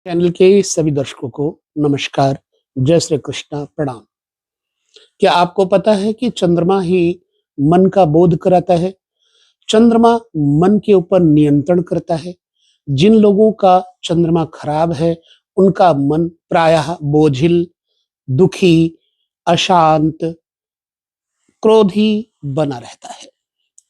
Channel के सभी दर्शकों को नमस्कार, जय श्री कृष्णा, प्रणाम। क्या आपको पता है कि चंद्रमा ही मन का बोध कराता है? चंद्रमा मन के ऊपर नियंत्रण करता है। जिन लोगों का चंद्रमा खराब है, उनका मन प्रायः बोझिल, दुखी, अशांत, क्रोधी बना रहता है।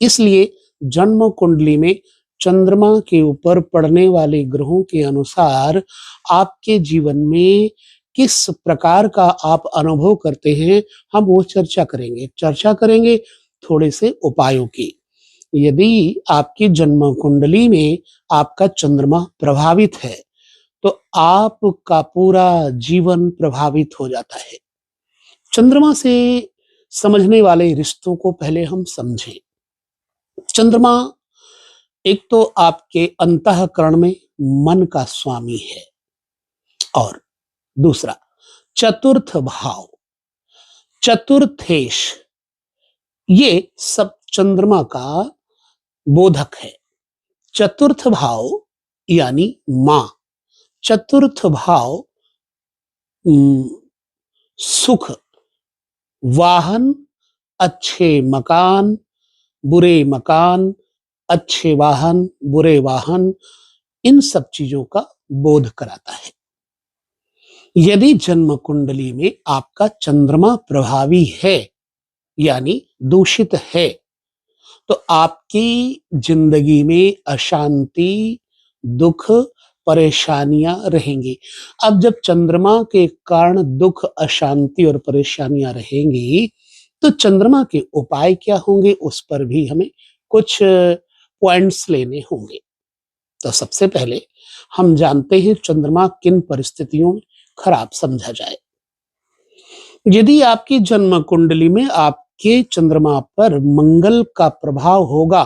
इसलिए जन्म कुंडली में चंद्रमा के ऊपर पड़ने वाले ग्रहों के अनुसार आपके जीवन में किस प्रकार का आप अनुभव करते हैं, हम वो चर्चा करेंगे थोड़े से उपायों की। यदि आपकी जन्म कुंडली में आपका चंद्रमा प्रभावित है, तो आपका पूरा जीवन प्रभावित हो जाता है। चंद्रमा से समझने वाले रिश्तों को पहले हम समझें। चंद्रमा एक तो आपके अंतःकरण में मन का स्वामी है, और दूसरा चतुर्थ भाव, चतुर्थेश, ये सब चंद्रमा का बोधक है। चतुर्थ भाव यानी मां, चतुर्थ भाव सुख, वाहन, अच्छे मकान, बुरे मकान, अच्छे वाहन, बुरे वाहन, इन सब चीजों का बोध कराता है। यदि जन्म कुंडली में आपका चंद्रमा प्रभावी है यानी दूषित है, तो आपकी जिंदगी में अशांति, दुख, परेशानियां रहेंगी। अब जब चंद्रमा के कारण दुख, अशांति और परेशानियां रहेंगी, तो चंद्रमा के उपाय क्या होंगे, उस पर भी हमें कुछ पॉइंट्स लेने होंगे। तो सबसे पहले हम जानते हैं चंद्रमा किन परिस्थितियों में खराब समझा जाए। यदि आपकी जन्म कुंडली में आपके चंद्रमा पर मंगल का प्रभाव होगा,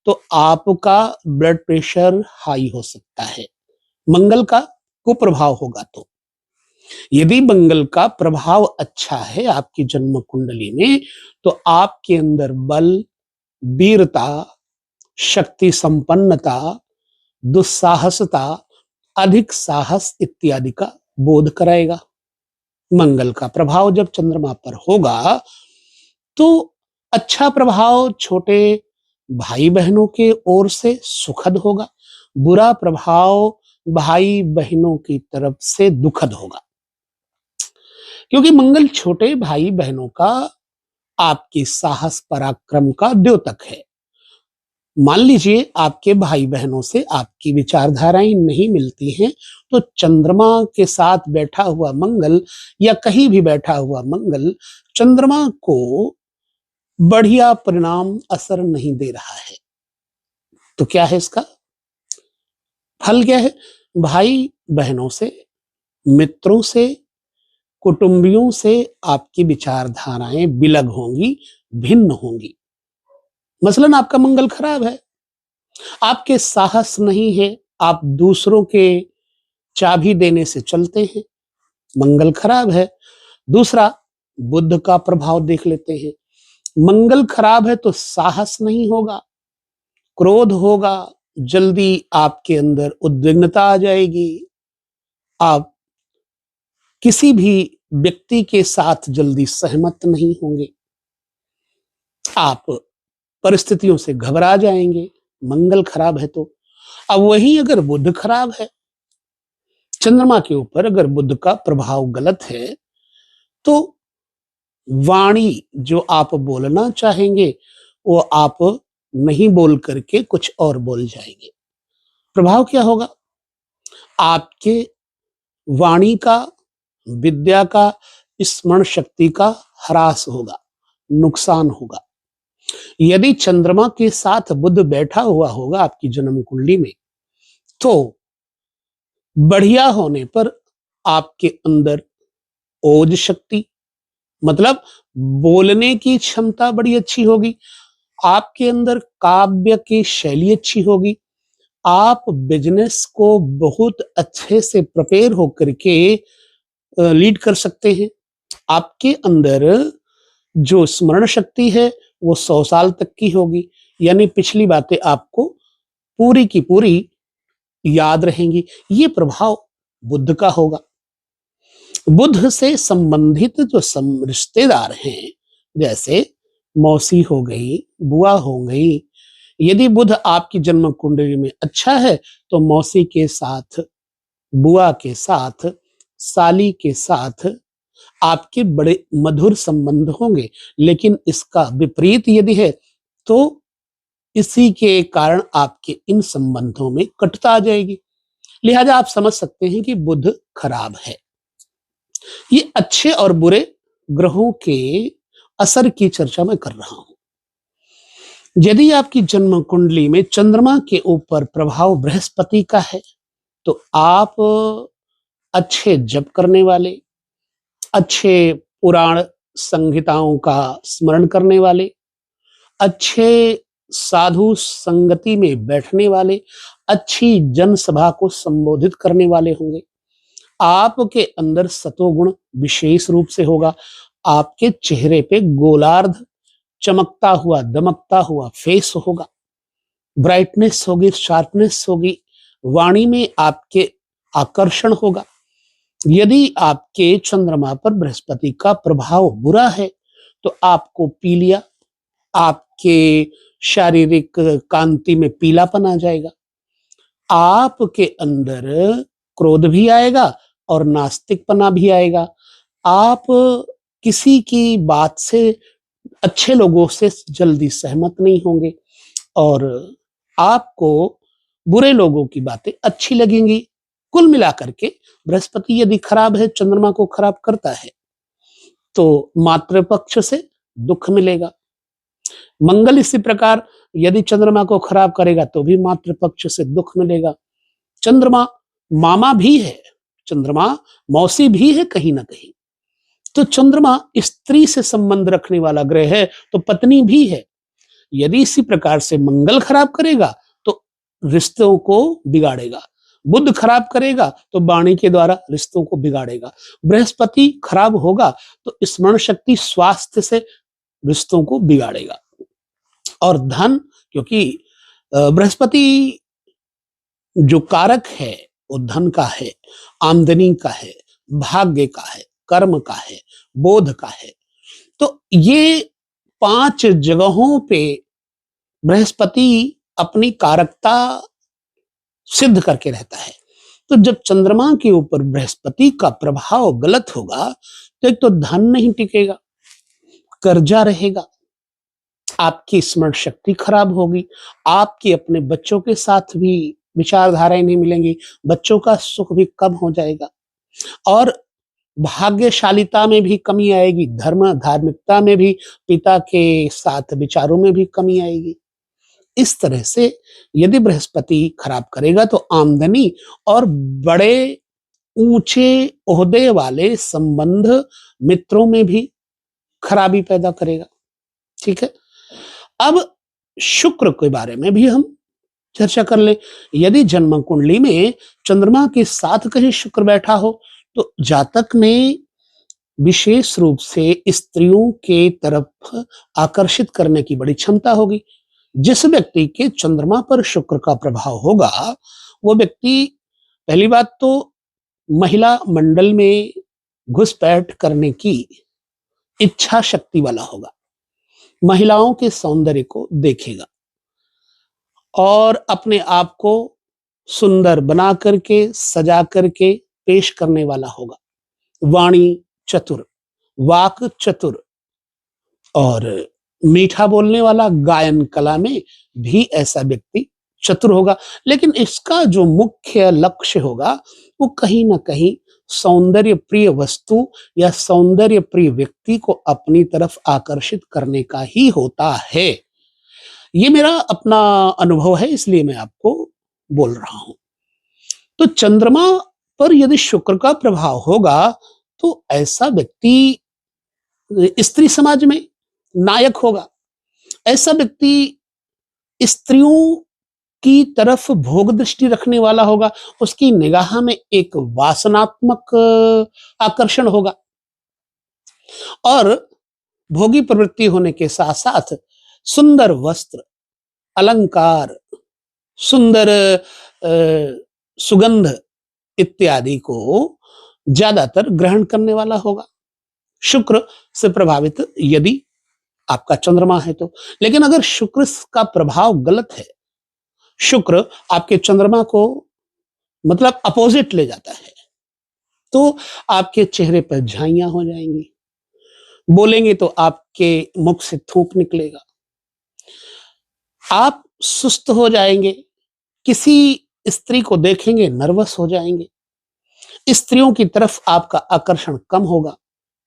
तो आपका ब्लड प्रेशर हाई हो सकता है। मंगल का कुप्रभाव होगा तो। यदि मंगल का प्रभाव अच्छा है आपकी जन्म कुंडली में, तो आपके अंदर बल, वीरता, शक्ति संपन्नता, दुस्साहसता, अधिक साहस इत्यादि का बोध कराएगा। मंगल का प्रभाव जब चंद्रमा पर होगा, तो अच्छा प्रभाव छोटे भाई बहनों के ओर से सुखद होगा, बुरा प्रभाव भाई बहनों की तरफ से दुखद होगा। क्योंकि मंगल छोटे भाई बहनों का, आपकी साहस पराक्रम का द्योतक है। मान लीजिए आपके भाई बहनों से आपकी विचारधाराएं नहीं मिलती हैं, तो चंद्रमा के साथ बैठा हुआ मंगल या कहीं भी बैठा हुआ मंगल चंद्रमा को बढ़िया परिणाम असर नहीं दे रहा है। तो क्या है इसका फल? क्या है? भाई बहनों से, मित्रों से, कुटुंबियों से आपकी विचारधाराएं विलग होंगी, भिन्न होंगी। मसलन आपका मंगल खराब है, आपके साहस नहीं है, आप दूसरों के चाबी देने से चलते हैं, मंगल खराब है। दूसरा, बुध का प्रभाव देख लेते हैं। मंगल खराब है तो साहस नहीं होगा, क्रोध होगा, जल्दी आपके अंदर उद्विग्नता आ जाएगी, आप किसी भी व्यक्ति के साथ जल्दी सहमत नहीं होंगे, आप परिस्थितियों से घबरा जाएंगे, मंगल खराब है तो। अब वही अगर बुध खराब है, चंद्रमा के ऊपर अगर बुध का प्रभाव गलत है, तो वाणी जो आप बोलना चाहेंगे, वो आप नहीं बोल करके कुछ और बोल जाएंगे। प्रभाव क्या होगा? आपके वाणी का, विद्या का, स्मरण शक्ति का ह्रास होगा, नुकसान होगा। यदि चंद्रमा के साथ बुध बैठा हुआ होगा आपकी जन्म कुंडली में, तो बढ़िया होने पर आपके अंदर ओज शक्ति, मतलब बोलने की क्षमता बड़ी अच्छी होगी, आपके अंदर काव्य की शैली अच्छी होगी, आप बिजनेस को बहुत अच्छे से प्रिपेयर होकर के लीड कर सकते हैं। आपके अंदर जो स्मरण शक्ति है वो 100 साल तक की होगी, यानी पिछली बातें आपको पूरी की पूरी याद रहेंगी। ये प्रभाव बुध का होगा। बुध से संबंधित जो रिश्तेदार हैं, जैसे मौसी हो गई, बुआ हो गई, यदि बुध आपकी जन्म कुंडली में अच्छा है तो मौसी के साथ, बुआ के साथ, साली के साथ आपके बड़े मधुर संबंध होंगे। लेकिन इसका विपरीत यदि है तो इसी के कारण आपके इन संबंधों में कटुता आ जाएगी। लिहाजा आप समझ सकते हैं कि बुध खराब है। ये अच्छे और बुरे ग्रहों के असर की चर्चा मैं कर रहा हूं। यदि आपकी जन्म कुंडली में चंद्रमा के ऊपर प्रभाव बृहस्पति का है तो आप अच्छे जप करने वाले, अच्छे पुराण संहिताओं का स्मरण करने वाले, अच्छे साधु संगति में बैठने वाले, अच्छी जनसभा को संबोधित करने वाले होंगे। आपके अंदर सतोगुण विशेष रूप से होगा। आपके चेहरे पे गोलार्ध चमकता हुआ, दमकता हुआ फेस होगा, ब्राइटनेस होगी, शार्पनेस होगी, वाणी में आपके आकर्षण होगा। यदि आपके चंद्रमा पर बृहस्पति का प्रभाव बुरा है तो आपको पीलिया, आपके शारीरिक कांति में पीलापन आ जाएगा, आपके अंदर क्रोध भी आएगा और नास्तिकपना भी आएगा। आप किसी की बात से, अच्छे लोगों से जल्दी सहमत नहीं होंगे और आपको बुरे लोगों की बातें अच्छी लगेंगी। कुल मिलाकर के बृहस्पति यदि खराब है, चंद्रमा को खराब करता है, तो मातृपक्ष से दुख मिलेगा। मंगल इसी प्रकार यदि चंद्रमा को खराब करेगा तो भी मातृपक्ष से दुख मिलेगा। चंद्रमा मामा भी है, चंद्रमा मौसी भी है कहीं ना कहीं। तो चंद्रमा स्त्री से संबंध रखने वाला ग्रह है तो पत्नी भी है। यदि इसी प्रकार से मंगल खराब करेगा तो रिश्तों को बिगाड़ेगा, बुध खराब करेगा तो वाणी के द्वारा रिश्तों को बिगाड़ेगा, बृहस्पति खराब होगा तो स्मरण शक्ति, स्वास्थ्य से रिश्तों को बिगाड़ेगा। और धन, क्योंकि बृहस्पति जो कारक है वो धन का है, आमदनी का है, भाग्य का है, कर्म का है, बोध का है। तो ये 5 जगहों पे बृहस्पति अपनी कारकता सिद्ध करके रहता है। तो जब चंद्रमा के ऊपर बृहस्पति का प्रभाव गलत होगा तो एक तो धन नहीं टिकेगा, कर्जा रहेगा, आपकी स्मरण शक्ति खराब होगी, आपकी अपने बच्चों के साथ भी विचारधाराएं नहीं मिलेंगी, बच्चों का सुख भी कम हो जाएगा और भाग्यशालिता में भी कमी आएगी, धर्म धार्मिकता में भी, पिता के साथ विचारों में भी कमी आएगी। इस तरह से यदि बृहस्पति खराब करेगा तो आमदनी और बड़े ऊंचे ओहदे वाले संबंध, मित्रों में भी खराबी पैदा करेगा। ठीक है, अब शुक्र के बारे में भी हम चर्चा कर ले। यदि जन्म कुंडली में चंद्रमा के साथ कहीं शुक्र बैठा हो तो जातक में विशेष रूप से स्त्रियों के तरफ आकर्षित करने की बड़ी क्षमता होगी। जिस व्यक्ति के चंद्रमा पर शुक्र का प्रभाव होगा वो व्यक्ति पहली बात तो महिला मंडल में घुसपैठ करने की इच्छा शक्ति वाला होगा, महिलाओं के सौंदर्य को देखेगा और अपने आप को सुंदर बना करके, सजा करके पेश करने वाला होगा। वाणी चतुर, वाक चतुर और मीठा बोलने वाला, गायन कला में भी ऐसा व्यक्ति चतुर होगा। लेकिन इसका जो मुख्य लक्ष्य होगा वो कहीं ना कहीं सौंदर्य प्रिय वस्तु या सौंदर्य प्रिय व्यक्ति को अपनी तरफ आकर्षित करने का ही होता है। ये मेरा अपना अनुभव है, इसलिए मैं आपको बोल रहा हूं। तो चंद्रमा पर यदि शुक्र का प्रभाव होगा तो ऐसा व्यक्ति स्त्री समाज में नायक होगा, ऐसा व्यक्ति स्त्रियों की तरफ भोग दृष्टि रखने वाला होगा, उसकी निगाह में एक वासनात्मक आकर्षण होगा और भोगी प्रवृत्ति होने के साथ साथ सुंदर वस्त्र, अलंकार, सुंदर सुगंध इत्यादि को ज्यादातर ग्रहण करने वाला होगा, शुक्र से प्रभावित यदि आपका चंद्रमा है तो। लेकिन अगर शुक्र का प्रभाव गलत है, शुक्र आपके चंद्रमा को मतलब अपोजिट ले जाता है, तो आपके चेहरे पर झाइयां हो जाएंगी, बोलेंगे तो आपके मुख से थूक निकलेगा, आप सुस्त हो जाएंगे, किसी स्त्री को देखेंगे नर्वस हो जाएंगे, स्त्रियों की तरफ आपका आकर्षण कम होगा,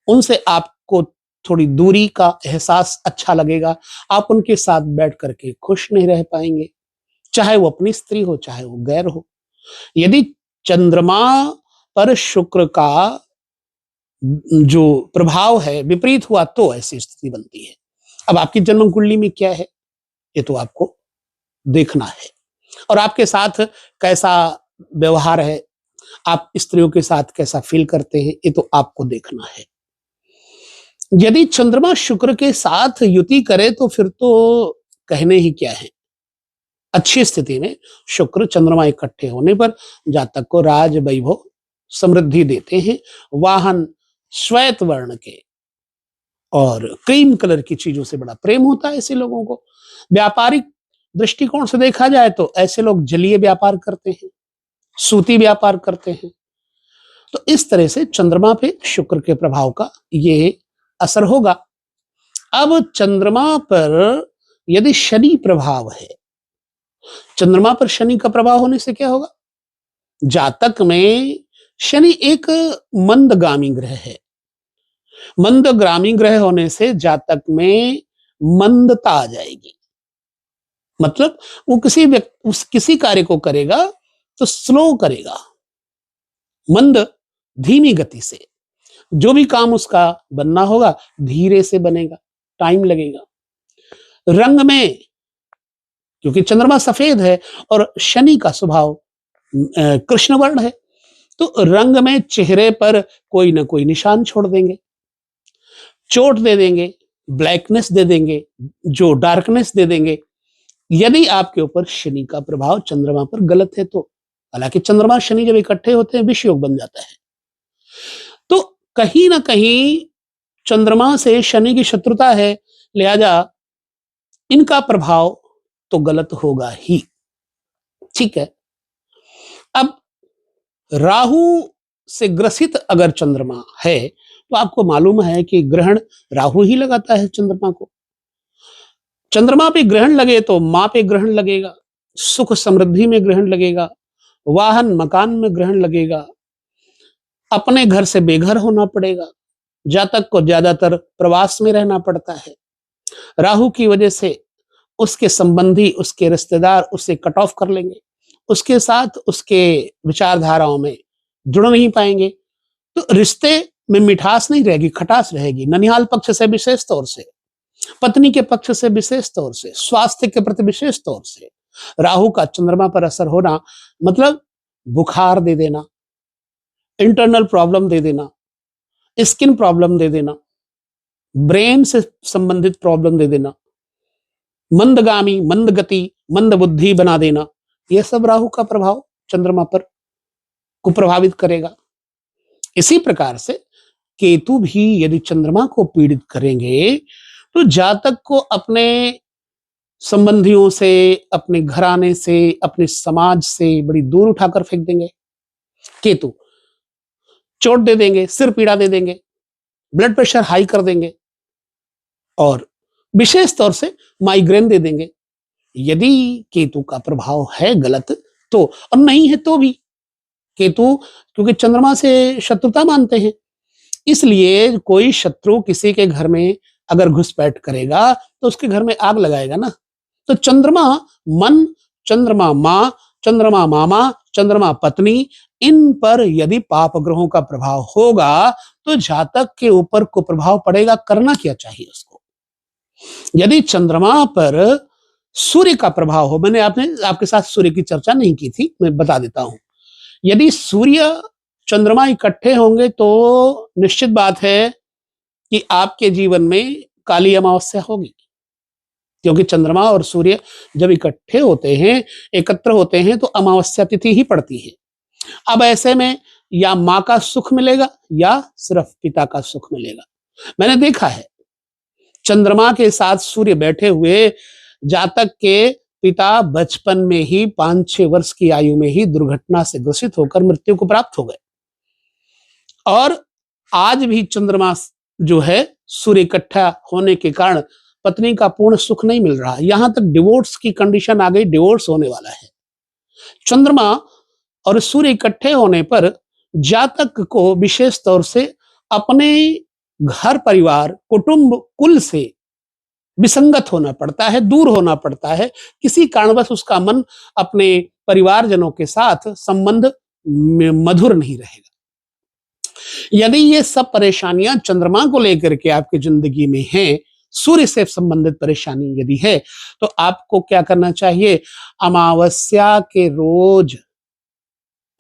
उनसे आपको थोड़ी दूरी का एहसास अच्छा लगेगा, आप उनके साथ बैठ करके खुश नहीं रह पाएंगे, चाहे वो अपनी स्त्री हो चाहे वो गैर हो। यदि चंद्रमा पर शुक्र का जो प्रभाव है विपरीत हुआ तो ऐसी स्थिति बनती है। अब आपकी जन्म कुंडली में क्या है ये तो आपको देखना है, और आपके साथ कैसा व्यवहार है, आप स्त्रियों के साथ कैसा फील करते हैं ये तो आपको देखना है। यदि चंद्रमा शुक्र के साथ युति करे तो फिर तो कहने ही क्या है। अच्छी स्थिति में शुक्र चंद्रमा इकट्ठे होने पर जातक को राज वैभव समृद्धि देते हैं, वाहन श्वेत वर्ण के और क्रीम कलर की चीजों से बड़ा प्रेम होता है ऐसे लोगों को। व्यापारिक दृष्टिकोण से देखा जाए तो ऐसे लोग जलीय व्यापार करते हैं, सूती व्यापार करते हैं। तो इस तरह से चंद्रमा पे शुक्र के प्रभाव का ये असर होगा। अब चंद्रमा पर यदि शनि प्रभाव है, चंद्रमा पर शनि का प्रभाव होने से क्या होगा, जातक में शनि एक मंदगामी ग्रह है, मंदगामी ग्रह होने से जातक में मंदता आ जाएगी, मतलब वो किसी कार्य को करेगा तो स्लो करेगा, मंद धीमी गति से, जो भी काम उसका बनना होगा धीरे से बनेगा, टाइम लगेगा। रंग में क्योंकि चंद्रमा सफेद है और शनि का स्वभाव कृष्ण वर्ण है, तो रंग में चेहरे पर कोई ना कोई निशान छोड़ देंगे, चोट दे देंगे, ब्लैकनेस दे देंगे, जो डार्कनेस दे देंगे, यदि आपके ऊपर शनि का प्रभाव चंद्रमा पर गलत है तो। हालांकि चंद्रमा शनि जब इकट्ठे होते हैं विष योग बन जाता है, तो कहीं ना कहीं चंद्रमा से शनि की शत्रुता है, लिहाजा इनका प्रभाव तो गलत होगा ही। ठीक है, अब राहु से ग्रसित अगर चंद्रमा है तो आपको मालूम है कि ग्रहण राहु ही लगाता है चंद्रमा को। चंद्रमा पे ग्रहण लगे तो मां पे ग्रहण लगेगा, सुख समृद्धि में ग्रहण लगेगा, वाहन मकान में ग्रहण लगेगा, अपने घर से बेघर होना पड़ेगा, जातक को ज्यादातर प्रवास में रहना पड़ता है। राहु की वजह से उसके संबंधी, उसके रिश्तेदार उससे कट ऑफ कर लेंगे, उसके साथ उसके विचारधाराओं में जुड़ नहीं पाएंगे, तो रिश्ते में मिठास नहीं रहेगी, खटास रहेगी। ननिहाल पक्ष से विशेष तौर से, पत्नी के पक्ष से विशेष तौर से, स्वास्थ्य के प्रति विशेष तौर से राहु का चंद्रमा पर असर होना मतलब बुखार दे देना, इंटरनल प्रॉब्लम दे देना, स्किन प्रॉब्लम दे देना, ब्रेन से संबंधित प्रॉब्लम दे देना, मंदगामी, मंद गति, मंद बुद्धि बना देना, यह सब राहु का प्रभाव चंद्रमा पर को प्रभावित करेगा। इसी प्रकार से केतु भी यदि चंद्रमा को पीड़ित करेंगे तो जातक को अपने संबंधियों से, अपने घराने से, अपने समाज से बड़ी दूर उठाकर फेंक देंगे। केतु चोट दे देंगे, सिर पीड़ा दे देंगे, ब्लड प्रेशर हाई कर देंगे और विशेष तौर से माइग्रेन दे देंगे। यदि केतु का प्रभाव है गलत तो, और नहीं है तो भी, केतु क्योंकि चंद्रमा से शत्रुता मानते हैं, इसलिए कोई शत्रु किसी के घर में अगर घुसपैठ करेगा तो उसके घर में आग लगाएगा ना। तो चंद्रमा मन, चंद्रमा मां, चंद्रमा मामा, चंद्रमा पत्नी, इन पर यदि पाप ग्रहों का प्रभाव होगा तो जातक के ऊपर कुप्रभाव पड़ेगा। करना क्या चाहिए उसको? यदि चंद्रमा पर सूर्य का प्रभाव हो, मैंने आपके साथ सूर्य की चर्चा नहीं की थी, मैं बता देता हूं। यदि सूर्य चंद्रमा इकट्ठे होंगे तो निश्चित बात है कि आपके जीवन में काली अमावस्या होगी, क्योंकि चंद्रमा और सूर्य जब इकट्ठे होते हैं, एकत्र होते हैं तो अमावस्या तिथि ही पड़ती है। अब ऐसे में या माँ का सुख मिलेगा या सिर्फ पिता का सुख मिलेगा। मैंने देखा है चंद्रमा के साथ सूर्य बैठे हुए जातक के पिता बचपन में ही 5-6 वर्ष की आयु में ही दुर्घटना से ग्रसित होकर मृत्यु को प्राप्त हो गए। और आज भी चंद्रमा जो है सूर्य इकट्ठा होने के कारण पत्नी का पूर्ण सुख नहीं मिल रहा, यहां तक डिवोर्स की कंडीशन आ गई, डिवोर्स होने वाला है। चंद्रमा और सूर्य इकट्ठे होने पर जातक को विशेष तौर से अपने घर परिवार कुटुंब कुल से विसंगत होना पड़ता है, दूर होना पड़ता है। किसी कारणवश उसका मन अपने परिवारजनों के साथ संबंध में मधुर नहीं रहेगा। यदि ये सब परेशानियां चंद्रमा को लेकर के आपकी जिंदगी में हैं, सूर्य से संबंधित परेशानी यदि है, तो आपको क्या करना चाहिए? अमावस्या के रोज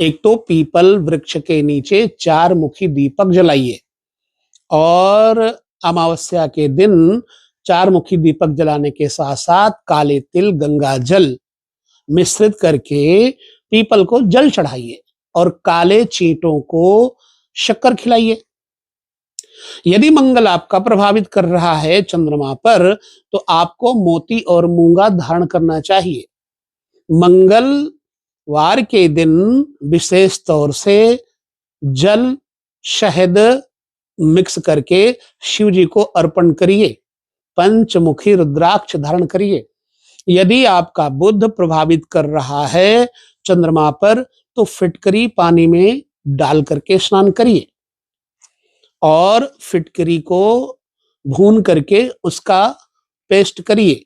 एक तो पीपल वृक्ष के नीचे 4 मुखी दीपक जलाइए और अमावस्या के दिन 4 मुखी दीपक जलाने के साथ साथ काले तिल गंगा जल मिश्रित करके पीपल को जल चढ़ाइए और काले चींटों को शक्कर खिलाइए। यदि मंगल आपका प्रभावित कर रहा है चंद्रमा पर, तो आपको मोती और मूंगा धारण करना चाहिए। मंगलवार के दिन विशेष तौर से जल शहद मिक्स करके शिव जी को अर्पण करिए। पंचमुखी रुद्राक्ष धारण करिए। यदि आपका बुध प्रभावित कर रहा है चंद्रमा पर, तो फिटकरी पानी में डाल करके स्नान करिए और फिटकरी को भून करके उसका पेस्ट करिए।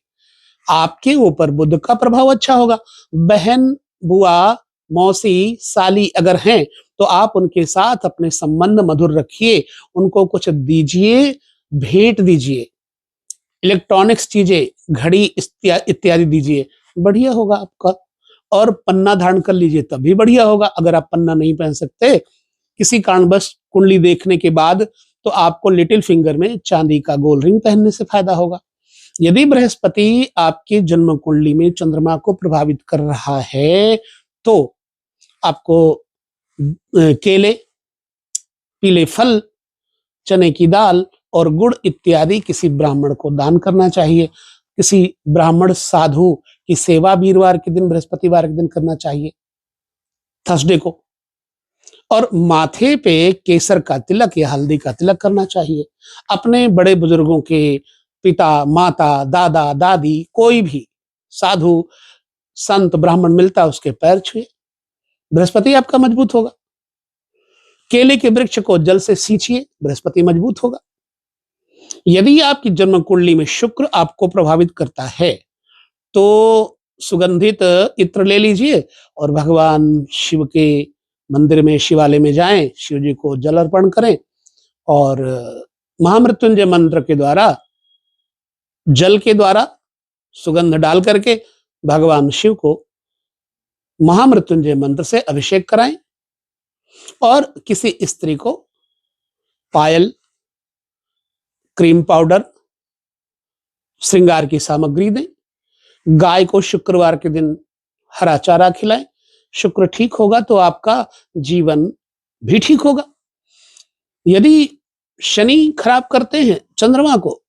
आपके ऊपर बुध का प्रभाव अच्छा होगा। बहन, बुआ, मौसी, साली अगर हैं, तो आप उनके साथ अपने संबंध मधुर रखिए, उनको कुछ दीजिए, भेंट दीजिए, इलेक्ट्रॉनिक्स चीजें, घड़ी इत्यादि दीजिए, बढ़िया होगा आपका। और पन्ना धारण कर लीजिए, तब भी बढ़िया होगा। अगर आप पन्ना नहीं पहन सकते किसी कारणवश कुंडली देखने के बाद, तो आपको लिटिल फिंगर में चांदी का गोल रिंग पहनने से फायदा होगा। यदि बृहस्पति आपकी जन्म कुंडली में चंद्रमा को प्रभावित कर रहा है, तो आपको केले, पीले फल, चने की दाल और गुड़ इत्यादि किसी ब्राह्मण को दान करना चाहिए। किसी ब्राह्मण साधु की सेवा वीरवार के दिन, बृहस्पतिवार के दिन करना चाहिए, थर्सडे को। और माथे पे केसर का तिलक या हल्दी का तिलक करना चाहिए। अपने बड़े बुजुर्गों के पिता, माता, दादा, दादी, कोई भी साधु संत ब्राह्मण मिलता, उसके पैर छुए, बृहस्पति आपका मजबूत होगा। केले के वृक्ष को जल से सींचिए, बृहस्पति मजबूत होगा। यदि आपकी जन्म कुंडली में शुक्र आपको प्रभावित करता है, तो सुगंधित इत्र ले लीजिए और भगवान शिव के मंदिर में, शिवालय में जाएं, शिव जी को जल अर्पण करें और महामृत्युंजय मंत्र के द्वारा, जल के द्वारा सुगंध डाल करके भगवान शिव को महामृत्युंजय मंत्र से अभिषेक कराएं और किसी स्त्री को पायल, क्रीम पाउडर, श्रृंगार की सामग्री दें। गाय को शुक्रवार के दिन हरा चारा खिलाएं। शुक्र ठीक होगा तो आपका जीवन भी ठीक होगा। यदि शनि खराब करते हैं चंद्रमा को,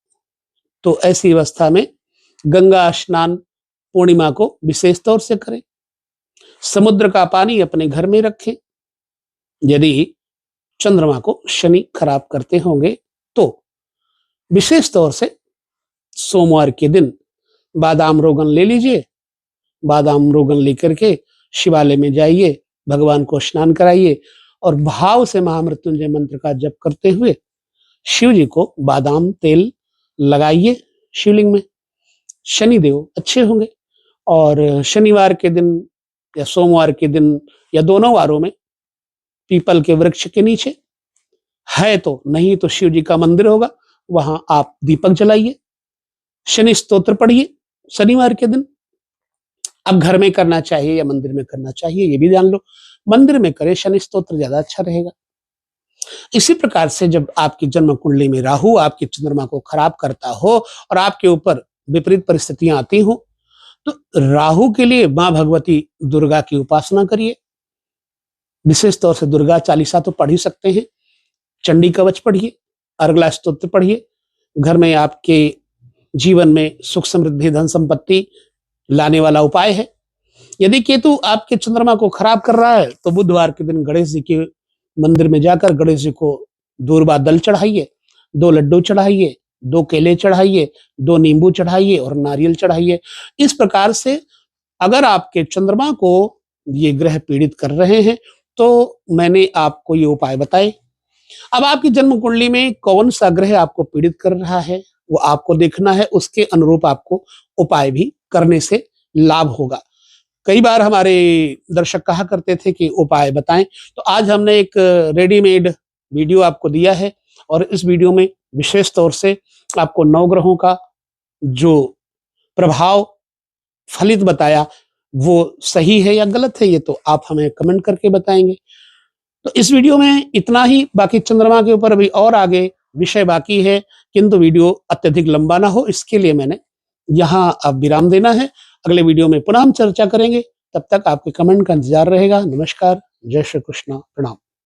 तो ऐसी अवस्था में गंगा स्नान पूर्णिमा को विशेष तौर से करें। समुद्र का पानी अपने घर में रखें। यदि चंद्रमा को शनि खराब करते होंगे, तो विशेष तौर से सोमवार के दिन बादाम रोगन ले लीजिए। बादाम रोगन लेकर के शिवालय में जाइए, भगवान को स्नान कराइए और भाव से महामृत्युंजय मंत्र का जप करते हुए शिव जी को बादाम तेल लगाइए शिवलिंग में। शनिदेव अच्छे होंगे। और शनिवार के दिन या सोमवार के दिन या दोनों वारों में पीपल के वृक्ष के नीचे है, तो नहीं तो शिव जी का मंदिर होगा, वहां आप दीपक जलाइए, शनि स्तोत्र पढ़िए शनिवार के दिन। अब घर में करना चाहिए या मंदिर में करना चाहिए, ये भी जान लो। मंदिर में करें, शनि स्तोत्र ज्यादा अच्छा रहेगा। इसी प्रकार से जब आपकी जन्म कुंडली में राहु आपकी चंद्रमा को खराब करता हो और आपके ऊपर विपरीत परिस्थितियां आती हो, तो राहु के लिए मां भगवती दुर्गा की उपासना करिए। विशेष तौर से दुर्गा चालीसा तो पढ़ ही सकते हैं, चंडी कवच पढ़िए, अर्गला स्तोत्र पढ़िए। घर में आपके जीवन में सुख समृद्धि धन संपत्ति लाने वाला उपाय है। यदि केतु आपके चंद्रमा को खराब कर रहा है तो बुधवार के दिन गणेश जी के मंदिर में जाकर गणेश जी को दूर्वा दल चढ़ाइए, 2 लड्डू चढ़ाइए, 2 केले चढ़ाइए, 2 नींबू चढ़ाइए और नारियल चढ़ाइए। इस प्रकार से अगर आपके चंद्रमा को ये ग्रह पीड़ित कर रहे हैं तो मैंने आपको ये उपाय बताए। अब आपकी जन्म कुंडली में कौन सा ग्रह आपको पीड़ित कर रहा है वो आपको देखना है, उसके अनुरूप आपको उपाय भी करने से लाभ होगा। कई बार हमारे दर्शक कहा करते थे कि उपाय बताएं, तो आज हमने एक रेडीमेड वीडियो आपको दिया है और इस वीडियो में विशेष तौर से आपको 9 ग्रहों का जो प्रभाव फलित बताया वो सही है या गलत है, ये तो आप हमें कमेंट करके बताएंगे। तो इस वीडियो में इतना ही, बाकी चंद्रमा के ऊपर अभी और आगे विषय बाकी है, किंतु वीडियो अत्यधिक लंबा ना हो इसके लिए मैंने यहाँ अब विराम देना है। अगले वीडियो में पुनः हम चर्चा करेंगे, तब तक आपके कमेंट का इंतजार रहेगा। नमस्कार, जय श्री कृष्ण, प्रणाम।